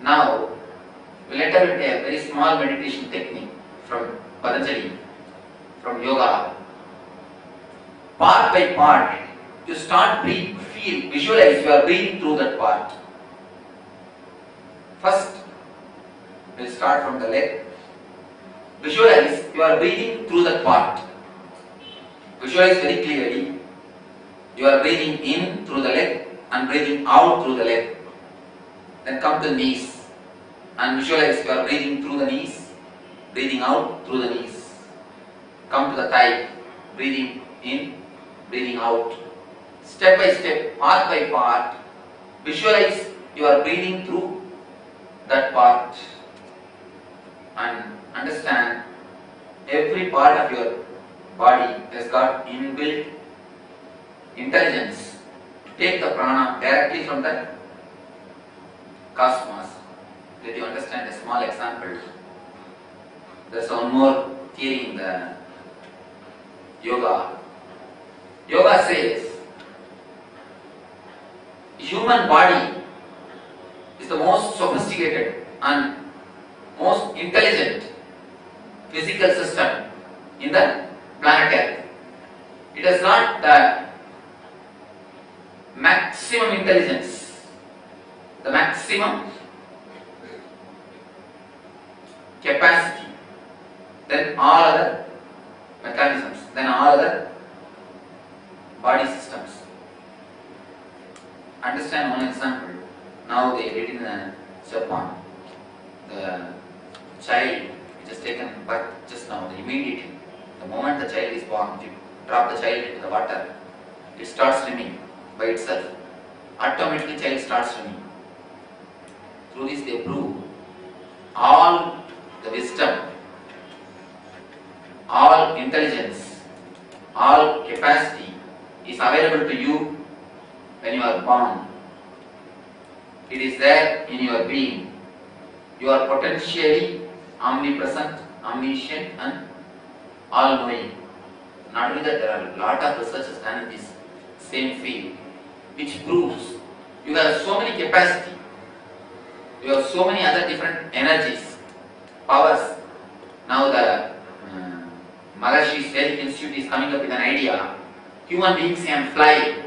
Now, we'll enter into a very small meditation technique from Patanjali, from yoga. Part by part, you start breathe, feel, visualize you are breathing through that part. First, we'll start from the leg. Visualize you are breathing through that part. Visualize very clearly. You are breathing in through the leg and breathing out through the leg. Then come to the knees and visualize you are breathing through the knees, breathing out through the knees. Come to the thigh, breathing in, breathing out. Step by step, part by part, visualize you are breathing through that part and understand every part of your body has got inbuilt intelligence to take the prana directly from the cosmos. Did you understand a small example? There's one more theory in the yoga. Yoga says human body is the most sophisticated and most intelligent physical system in the planet Earth. It has got the maximum intelligence, the maximum capacity than all other mechanisms, than all other body systems. Understand one example. Now they read in Japan, the child which has taken birth just now, immediately, the moment the child is born, you drop the child into the water, it starts swimming by itself. Automatically child starts swimming. Through this they prove all the wisdom, all intelligence, all capacity is available to you when you are born. It is there in your being. You are potentially omnipresent, omniscient and all-knowing. Not only that, there are a lot of researchers done in this same field, which proves you have so many capacity, you have so many other different energies, powers. Now the Maharishi Vedic Institute is coming up with an idea. Human beings can fly.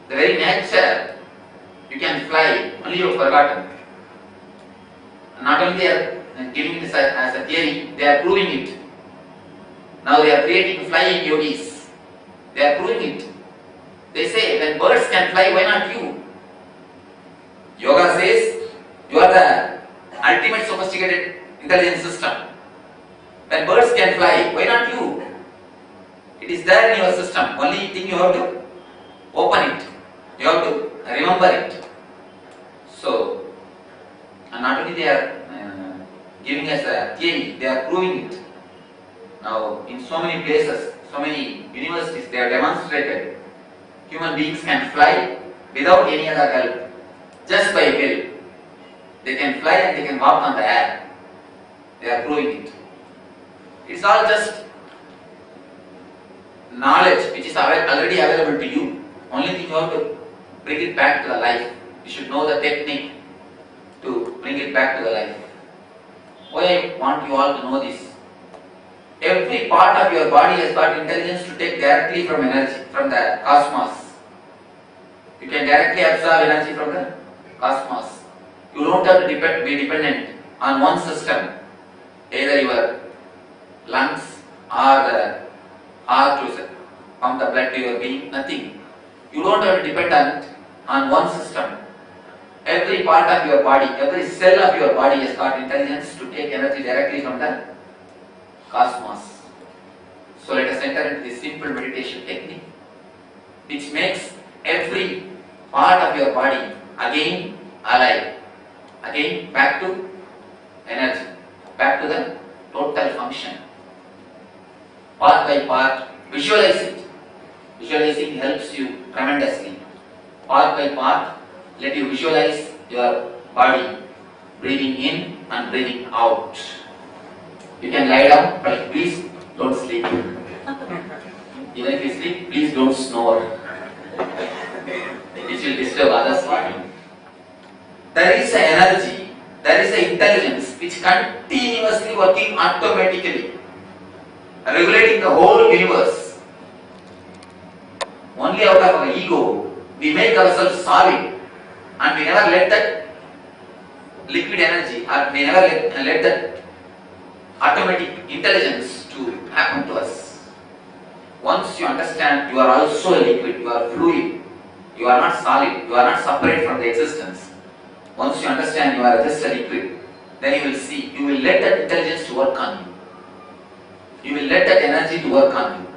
The very nature, you can fly, only you have forgotten. Not only they are giving this as a theory, they are proving it. Now they are creating flying yogis. They are proving it. They say when birds can fly, why not you? Yoga says you are the ultimate sophisticated intelligence system. When birds can fly, why not you? It is there in your system. Only thing you have to open it. You have to remember it. So, and not only they are giving us a theory, they are proving it. Now, in so many places, so many universities, they have demonstrated human beings can fly without any other help, just by will. They can fly and they can walk on the air. They are proving it. It's all just knowledge which is already available to you. Only thing you have to bring it back to the life. You should know the technique to bring it back to the life. Why I want you all to know this? Every part of your body has got intelligence to take directly from energy, from the cosmos. You can directly absorb energy from the cosmos. You don't have to be dependent on one system, either your lungs or the heart to pump the blood to your being, nothing. You don't have to depend on one system. Every part of your body, every cell of your body has got intelligence to take energy directly from the cosmos. So let us enter into this simple meditation technique, which makes every part of your body again alive, again back to energy, back to the total function. Part by part, visualize it. Visualizing helps you tremendously. Part by part, let you visualize your body breathing in and breathing out. You can lie down, but please don't sleep. Even if you sleep, please don't snore. It will disturb others sleeping. There is an the intelligence which continuously working automatically, regulating the whole universe. Only out of our ego, we make ourselves solid, and we never let that liquid energy, or we never let that automatic intelligence to happen to us. Once you understand you are also a liquid, you are fluid, you are not solid, you are not separate from the existence. Once you understand you are just a liquid, then you will see, you will let that intelligence to work on you. You will let that energy to work on you.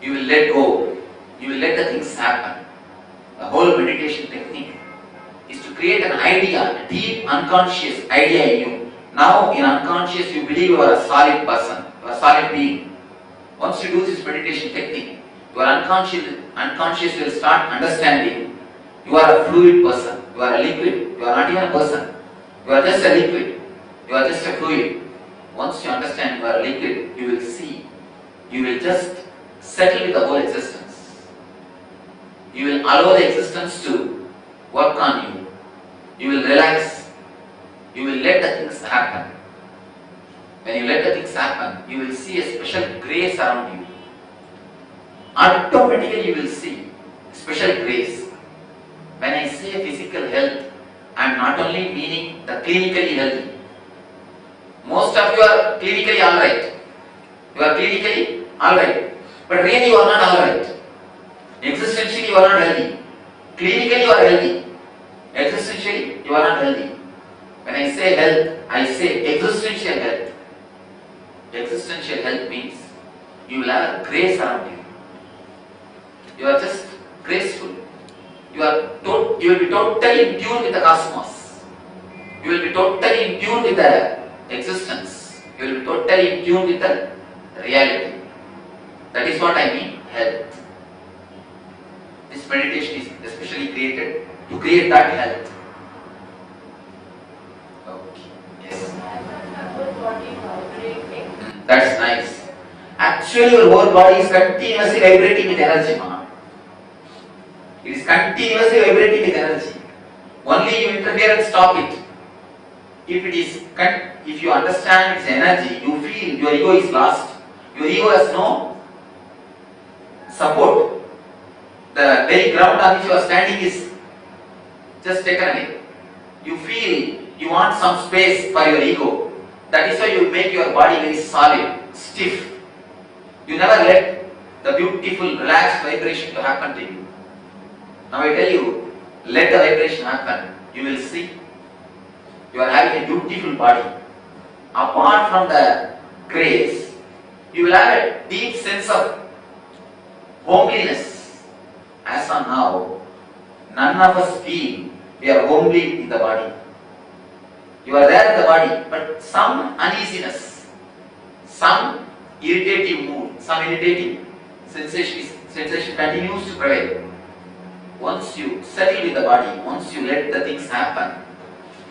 You will let go. You will let the things happen. The whole meditation technique is to create an idea, a deep unconscious idea in you. Now in unconscious you believe you are a solid person, you are a solid being. Once you do this meditation technique, your unconscious will start understanding you are a fluid person, you are a liquid, you are not even a person, you are just a liquid, you are just a fluid. Once you understand you are a liquid, you will see, you will just settle with the whole existence. You will allow the existence to work on you. You will relax. You will let the things happen. When you let the things happen, you will see a special grace around you. Automatically you will see special grace. When I say physical health, I am not only meaning the clinically healthy. Most of you are clinically alright. You are clinically alright. But really you are not alright. Existentially you are not healthy. Clinically you are healthy. Existentially you are not healthy. When I say health, I say existential health. Existential health means you will have a grace around you. You are just graceful. You will be totally in tune with the cosmos. You will be totally in tune with the existence. You will be totally in tune with the reality. That is what I mean health. This meditation is especially created to create that health. Okay. Yes. That's nice. Actually, your whole body is continuously vibrating with energy, ma. It is continuously vibrating with energy. Only you interfere and stop it. If you understand its energy, you feel your ego is lost. Your ego has no support. The very ground on which you are standing is just taken away. You feel you want some space for your ego. That is why you make your body very solid, stiff. You never let the beautiful, relaxed vibration to happen to you. Now I tell you, let the vibration happen. You will see you are having a beautiful body. Apart from the grace, you will have a deep sense of homeliness. As on now, none of us feel we are homely in the body. You are there in the body, but some uneasiness, some irritative mood, some irritating sensation continues to prevail. Once you settle with the body, once you let the things happen,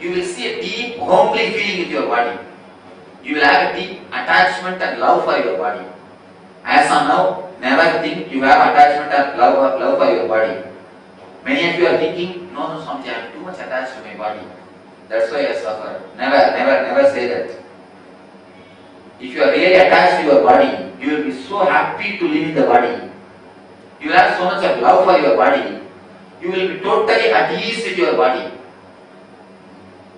you will see a deep homely feeling with your body. You will have a deep attachment and love for your body. As on now, never think you have attachment and love for your body. Many of you are thinking, no, Swamiji, I am too much attached to my body. That's why I suffer. Never say that. If you are really attached to your body, you will be so happy to live in the body. You will have so much of love for your body. You will be totally at ease with your body.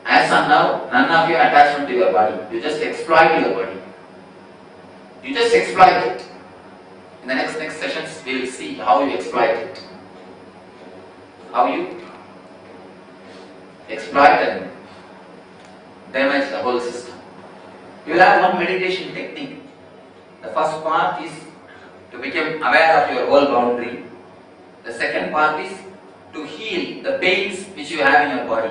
As on now, none of your attachment to your body. You just exploit your body. You just exploit it. In the next sessions, we will see how you exploit it. How you exploit and damage the whole system. You will have one meditation technique. The first part is to become aware of your whole boundary. The second part is to heal the pains which you have in your body.